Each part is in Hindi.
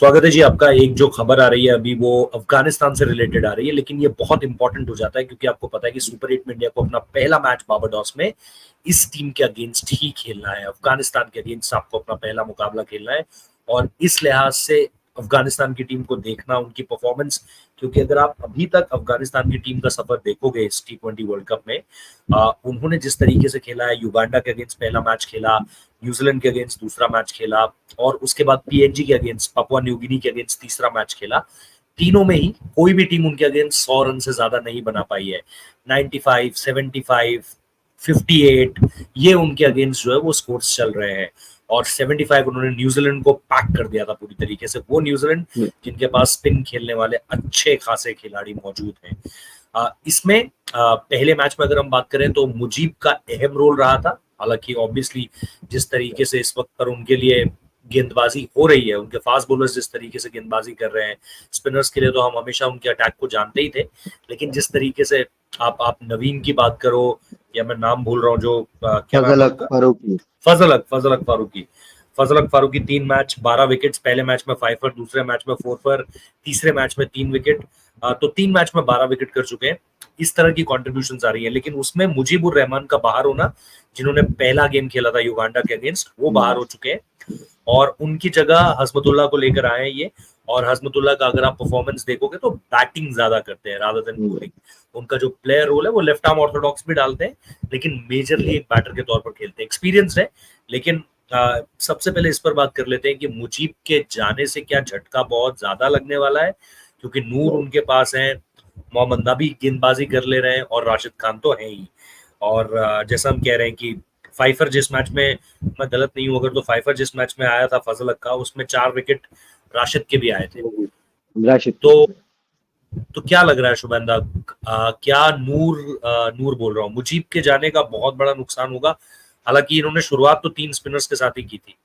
स्वागत है जी आपका। एक जो खबर आ रही है अभी वो अफगानिस्तान से रिलेटेड आ रही है, लेकिन ये बहुत इंपॉर्टेंट हो जाता है क्योंकि आपको पता है कि सुपर 8 में इंडिया को अपना पहला मैच बारबाडोस में इस टीम के अगेंस्ट ही खेलना है। अफगानिस्तान के अगेंस्ट आपको अपना पहला मुकाबला खेलना है और इस लिहाज से अफगानिस्तान की टीम को देखना, उनकी परफॉर्मेंस, क्योंकि अगर आप अभी तक अफगानिस्तान की टीम का सफर देखोगे इस T20 वर्ल्ड कप में, उन्होंने जिस तरीके से खेला है, युगांडा के अगेंस्ट पहला मैच खेला, न्यूजीलैंड के अगेंस्ट दूसरा मैच खेला और उसके बाद PNG के अगेंस्ट, पापुआ न्यू गिनी के अगेंस्ट तीसरा मैच खेला। तीनों में ही कोई भी टीम उनके अगेंस्ट 100 रन से ज्यादा नहीं बना पाई है। 95, 75, 58 ये उनके अगेंस्ट जो है वो स्कोर्स चल रहे हैं और 75 उन्होंने न्यूजीलैंड को पैक कर दिया था पूरी तरीके से। वो न्यूजीलैंड जिनके पास स्पिन खेलने वाले अच्छे खासे खिलाड़ी मौजूद हैं। इसमें पहले मैच में अगर हम बात करें तो मुजीब का अहम रोल रहा था। हालांकि ऑब्वियसली जिस तरीके से इस वक्त पर उनके लिए गेंदबाजी हो रही है, उनके फास्ट बॉलर्स जिस तरीके से गेंदबाजी कर रहे हैं, स्पिनर्स के लिए तो हम हमेशा उनके अटैक को जानते ही थे, लेकिन जिस तरीके से आप नवीन की बात करो या मैं नाम भूल रहा हूँ जो क्या नाम है उनका, फजल हक फारूकी 3 मैच 12 विकेट्स, पहले मैच में 5 पर, दूसरे मैच में 4 पर, तीसरे मैच में 3 विकेट, तो 3 मैच में 12 विकेट कर चुके हैं। इस तरह की कॉन्ट्रीब्यूशन आ रही है, लेकिन उसमें मुजीबुर रहमान का बाहर होना, जिन्होंने पहला गेम खेला था युगांडा के अगेंस्ट, वो बाहर हो चुके हैं और उनकी जगह हसमतुल्लाह को लेकर आए हैं ये। और हसमतुल्लाह का अगर आप परफॉर्मेंस देखोगे तो बैटिंग ज्यादा करते हैं रादर देन बॉलिंग। उनका जो प्लेयर रोल है वो लेफ्ट आर्म ऑर्थोडॉक्स भी डालते हैं, लेकिन मेजरली एक बैटर के तौर पर खेलते हैं। एक्सपीरियंस है, लेकिन सबसे पहले इस पर बात कर लेते हैं कि मुजीब के जाने से क्या झटका बहुत ज्यादा लगने वाला है, क्योंकि नूर उनके पास है, मोहम्मद नबी गेंदबाजी कर ले रहे हैं और राशिद खान तो है ही। और जैसा हम कह रहे हैं कि फाइफर जिस मैच में, मैं गलत नहीं हूं अगर, तो फाइफर जिस मैच में आया था फजल हक का, उसमें 4 विकेट राशिद के भी आए थे। तो क्या लग रहा है शुभेंदा, क्या नूर बोल रहा हूँ, मुजीब के जाने का बहुत बड़ा नुकसान होगा? हालांकि इन्होंने शुरुआत तो 3 स्पिनर्स के साथ ही की थी।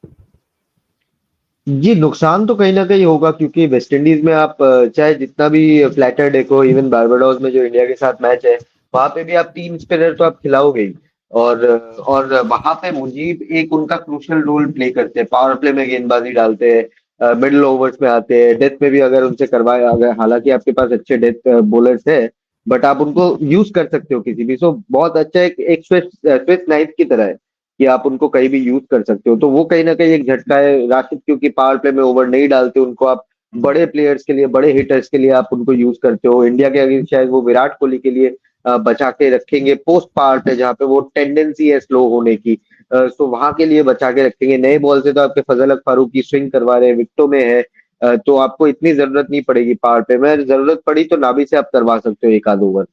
जी, नुकसान तो कहीं ना कहीं होगा क्योंकि वेस्ट इंडीज में आप चाहे जितना भी फ्लैटर देखो, इवन बारबाडोस में जो इंडिया के साथ मैच है वहां पे भी आप 3 स्पिनर तो आप खिलाओगे ही। और वहां पे मुजीब एक उनका क्रूशियल रोल प्ले करते हैं, पावर प्ले में गेंदबाजी डालते हैं, मिडिल ओवर्स में आते हैं, डेथ में भी अगर उनसे करवाए, अगर हालांकि आपके पास अच्छे डेथ बॉलर्स है बट आप उनको यूज कर सकते हो किसी भी। सो बहुत अच्छा एक स्विस नाइफ की तरह है कि आप उनको कहीं भी यूज कर सकते हो। तो वो कहीं ना कहीं एक झटका है। राशिद क्योंकि पावर प्ले में ओवर नहीं डालते, उनको आप बड़े प्लेयर्स के लिए, बड़े हिटर्स के लिए आप उनको यूज करते हो। इंडिया के अगेंस्ट शायद वो विराट कोहली के लिए बचा के रखेंगे पोस्ट पावर पे, जहाँ पे वो टेंडेंसी है स्लो होने की, तो वहां के लिए बचा के रखेंगे। नए बॉल से तो आपके फजल हक फारूकी स्विंग करवा रहे हैं, विकेटों में है, तो आपको इतनी जरूरत नहीं पड़ेगी पावर पे में। जरूरत पड़ी तो नाभी से आप करवा सकते हो एक आध ओवर।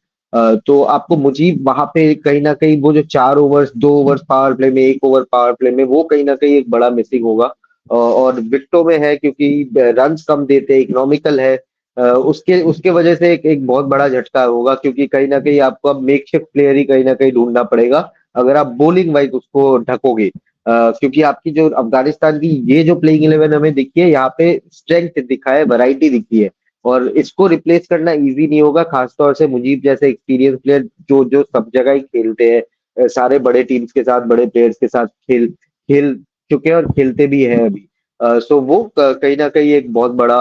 तो आपको मुजीब वहां पे कहीं ना कहीं वो जो 4 ओवर्स, 2 ओवर्स पावर प्ले में, 1 ओवर पावर प्ले में, वो कहीं ना कहीं एक बड़ा मिसिंग होगा। और विकेटों में है क्योंकि रन्स कम देते, इकोनॉमिकल है, उसके उसके वजह से एक बहुत बड़ा झटका होगा क्योंकि कहीं ना कहीं आपको अब मेकशिफ्ट प्लेयर ही कहीं ना कहीं ढूंढना पड़ेगा अगर आप बॉलिंग वाइज उसको ढकोगे। क्योंकि आपकी जो अफगानिस्तान की ये जो प्लेइंग 11 हमें दिखी है, यहाँ पे स्ट्रेंथ दिखा है, वैरायटी दिखी है और इसको रिप्लेस करना इजी नहीं होगा। खासतौर से मुजीब जैसे एक्सपीरियंस प्लेयर जो जो सब जगह ही खेलते हैं, सारे बड़े टीम्स के साथ, बड़े प्लेयर्स के साथ खेल खेल चुके हैं और खेलते भी हैं अभी। सो वो कहीं ना कहीं एक बहुत बड़ा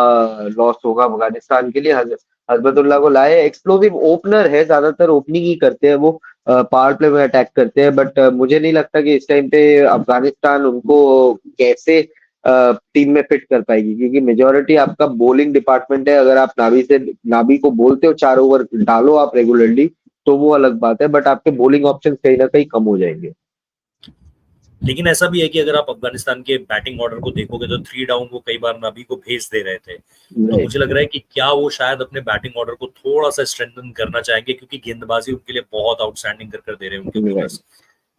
लॉस होगा अफगानिस्तान के लिए। हजबतुल्लाह को लाए, एक्सप्लोसिव ओपनर है, ज्यादातर ओपनिंग ही करते हैं वो, पावर प्ले में अटैक करते हैं, बट मुझे नहीं लगता कि इस टाइम पे अफगानिस्तान उनको कैसे टीम में फिट कर पाएगी क्योंकि मेजोरिटी आपका बॉलिंग डिपार्टमेंट है। अगर आप नाभी को बोलते हो 4 ओवर डालो आप रेगुलरली तो वो अलग बात है, बट आपके बॉलिंग ऑप्शन कहीं ना कहीं कम हो जाएंगे। लेकिन ऐसा भी है कि अगर आप अफगानिस्तान के बैटिंग ऑर्डर को देखोगे तो 3 डाउन वो कई बार नबी को भेज दे रहे थे। तो मुझे लग रहा है कि क्या वो शायद अपने बैटिंग ऑर्डर को थोड़ा सा स्ट्रेंथन करना चाहेंगे, क्योंकि गेंदबाजी उनके लिए बहुत आउटस्टैंडिंग कर दे रहे हैं उनके बॉलर्स।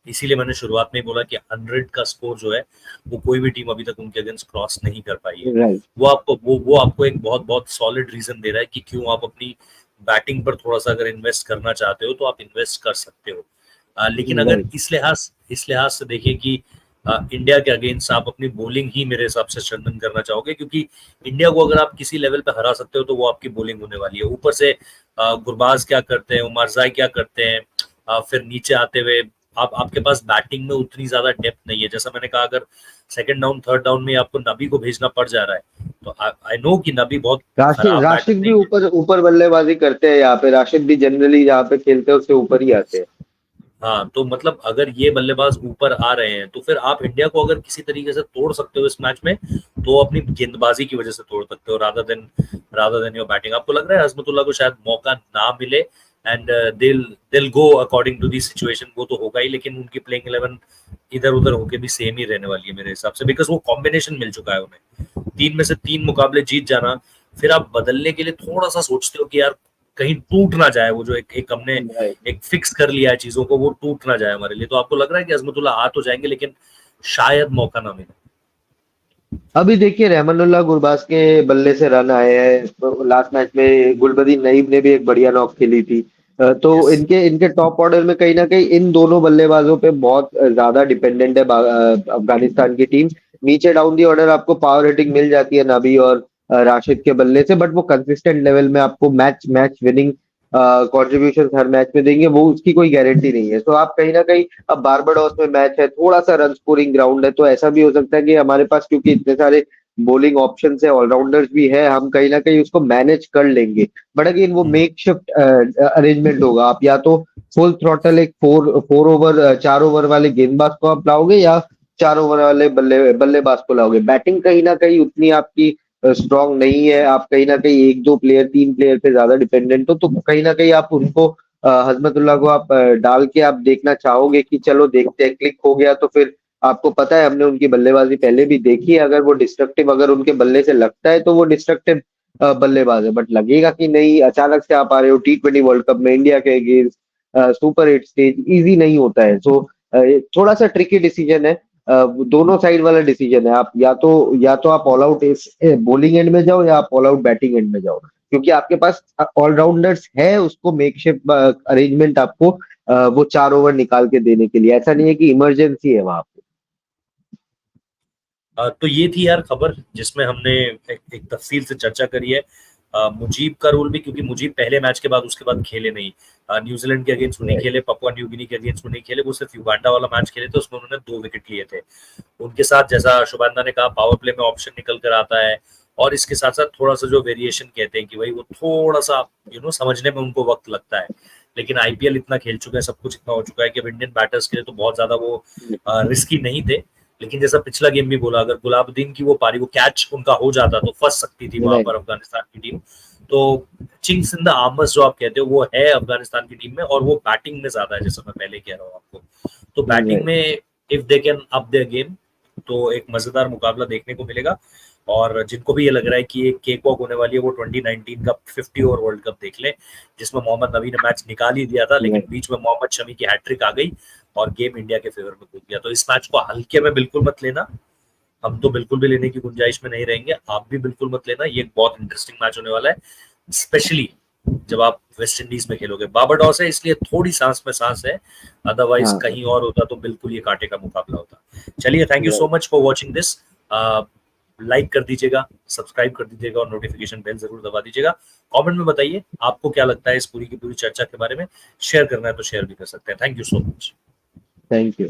इसीलिए मैंने शुरुआत में बोला कि 100 का स्कोर जो है वो कोई भी टीम अभी तक उनके अगेंस्ट क्रॉस नहीं कर पाई है। वो आपको एक बहुत बहुत सॉलिड रीजन दे रहा है कि क्यों आप अपनी बैटिंग पर थोड़ा सा अगर इन्वेस्ट करना चाहते हो तो आप इन्वेस्ट कर सकते हो। लेकिन अगर इस लिहाज से देखिए कि इंडिया के अगेंस्ट आप अपनी बॉलिंग ही मेरे हिसाब से स्ट्रेंथन करना चाहोगे, क्योंकि इंडिया को अगर आप किसी लेवल पे हरा सकते हो तो वो आपकी बॉलिंग होने वाली है। ऊपर से गुरबाज क्या करते हैं, उमरजाई क्या करते हैं, फिर नीचे आते हुए आपके पास बैटिंग में उतनी ज्यादा डेप्थ नहीं है। जैसा मैंने कहा, अगर सेकंड डाउन थर्ड डाउन में आपको नबी को भेजना पड़ जा रहा है तो आई नो कि नबी बहुत राशिद खराब बैटर राशिद भी नहीं है। ऊपर ऊपर बल्लेबाजी करते हैं यहाँ पे, राशिद भी जनरली जहाँ पे खेलते हैं उससे ऊपर ही आते हैं। हाँ, तो मतलब अगर ये बल्लेबाज ऊपर आ रहे हैं तो फिर आप इंडिया को अगर किसी तरीके से तोड़ सकते हो इस मैच में, तो अपनी गेंदबाजी की वजह से तोड़ सकते हो, रादर देन योर बैटिंग। आपको लग रहा है अजमतुल्ला को शायद मौका ना मिले एंड दिल go according to the situation? वो तो होगा ही, लेकिन उनकी प्लेइंग 11 इधर उधर होके भी सेम ही रहने वाली है मेरे हिसाब से, बिकॉज वो कॉम्बिनेशन मिल चुका है उन्हें। 3 में से 3 मुकाबले जीत जाना, फिर आप बदलने के लिए थोड़ा सा सोचते हो कि यार कहीं टूट ना जाए वो जो एक हमने Right. एक फिक्स कर लिया है चीजों को, वो टूट ना जाए हमारे लिए। तो आपको लग रहा है कि अजमतुल्ला आ तो जाएंगे लेकिन शायद मौका ना मिले? अभी देखिए रहमानुल्लाह गुरबाज के बल्ले से रन आए हैं लास्ट मैच में, गुलबदीन नईम ने भी एक बढ़िया नॉक खेली थी। तो यस। इनके इनके टॉप ऑर्डर में कहीं ना कहीं इन दोनों बल्लेबाजों पे बहुत ज्यादा डिपेंडेंट है अफगानिस्तान की टीम। नीचे डाउन दी ऑर्डर आपको पावर हिटिंग मिल जाती है नबी और राशिद के बल्ले से, बट वो कंसिस्टेंट लेवल में आपको मैच मैच विनिंग कॉन्ट्रीब्यूशन हर मैच में देंगे, वो उसकी कोई गारंटी नहीं है। तो आप कहीं ना कहीं, अब बारबाडोस में मैच है, थोड़ा सा रन स्कोरिंग ग्राउंड है, तो ऐसा भी हो सकता है कि हमारे पास क्योंकि इतने सारे बॉलिंग ऑप्शन है, ऑलराउंडर्स भी है, हम कहीं ना कहीं उसको मैनेज कर लेंगे। बट अगेन वो मेक शिफ्ट अरेंजमेंट होगा। आप या तो फुल थ्रॉटल एक 4 ओवर 4 ओवर वाले गेंदबाज को आप लाओगे, या 4 ओवर वाले बल्लेबाज को लाओगे। बैटिंग कहीं ना कहीं उतनी आपकी स्ट्रांग नहीं है, आप कहीं ना कहीं 1 2 प्लेयर 3 प्लेयर पे ज्यादा डिपेंडेंट हो, तो कहीं ना कहीं आप उनको हजमतुल्लाह को आप डाल के आप देखना चाहोगे कि चलो देखते हैं, क्लिक हो गया तो फिर आपको पता है हमने उनकी बल्लेबाजी पहले भी देखी है, अगर वो डिस्ट्रक्टिव अगर उनके बल्ले से लगता है तो वो डिस्ट्रक्टिव बल्लेबाज है। बट लगेगा कि नहीं, अचानक से आप आ रहे हो T20 वर्ल्ड कप में इंडिया के अगेंस्ट, सुपर 8 स्टेज इजी नहीं होता है। सो थोड़ा सा ट्रिकी डिसीजन है, दोनों साइड वाला डिसीजन है। आप या तो आप ऑल आउट बॉलिंग एंड में जाओ, या आप ऑल आउट बैटिंग एंड में जाओ, क्योंकि आपके पास ऑलराउंडर्स है उसको मेकशिफ्ट अरेंजमेंट आपको वो 4 ओवर निकाल के देने के लिए। ऐसा नहीं है कि इमरजेंसी है वहां पे। तो ये थी यार खबर जिसमें हमने एक तफसील से चर्चा करी है। मुजीब का रोल भी, क्योंकि मुजीब पहले मैच के बाद उसके बाद खेले नहीं। न्यूजीलैंड के अगेंस्ट वो नहीं Right. खेले, पपुआ न्यू गिनी के अगेंस्ट वो नहीं खेले, वो सिर्फ युगांडा वाला मैच खेले थे, उसमें उन्होंने 2 विकेट लिए थे। उनके साथ जैसा शुभानंदा ने कहा, पावर प्ले में ऑप्शन निकल कर आता है, और इसके साथ साथ थोड़ा सा जो वेरिएशन कहते हैं कि भाई वो थोड़ा सा समझने में उनको वक्त लगता है। लेकिन आईपीएल इतना खेल चुका है, सब कुछ इतना हो चुका है कि अब इंडियन बैटर्स के लिए तो बहुत ज्यादा वो रिस्की नहीं थे। लेकिन जैसा पिछला गेम भी बोला, अगर गुलाबुद्दीन की वो पारी, वो कैच उनका हो जाता तो फंस सकती थी वहां Right. पर अफगानिस्तान की टीम। तो चिंग्स इन द आर्मर्स जो आप कहते हो वो है अफगानिस्तान की टीम में, और वो बैटिंग में ज्यादा है, जैसा मैं पहले कह रहा हूँ आपको। तो बैटिंग Right. में if they can up their game, तो एक मजेदार मुकाबला देखने को मिलेगा। और जिनको भी ये लग रहा है कि एक केक वॉक होने वाली है, वो 2019 का 50 ओवर वर्ल्ड कप देख ले, जिसमें मोहम्मद नबी ने मैच निकाल ही दिया था, लेकिन Right. बीच में मोहम्मद शमी की हैट्रिक आ गई और गेम इंडिया के फेवर में कूद गया। तो इस मैच को हल्के में बिल्कुल मत लेना, हम तो बिल्कुल भी लेने की गुंजाइश में नहीं रहेंगे, आप भी बिल्कुल मत लेना। ये एक बहुत इंटरेस्टिंग मैच होने वाला है, स्पेशली जब आप वेस्ट इंडीज में खेलोगे। बारबाडोस है इसलिए थोड़ी सांस में सांस है, अदरवाइज हाँ। कहीं और होता तो बिल्कुल ये कांटे का मुकाबला होता। चलिए, thank you so Right. Much for watching this. Like कर दीजिएगा, सब्सक्राइब कर दीजिएगा, और नोटिफिकेशन बेल जरूर दबा दीजिएगा। कमेंट में बताइए आपको क्या लगता है इस पूरी की पूरी चर्चा के बारे में। शेयर करना है तो शेयर भी कर सकते हैं। Thank you so much. Thank you.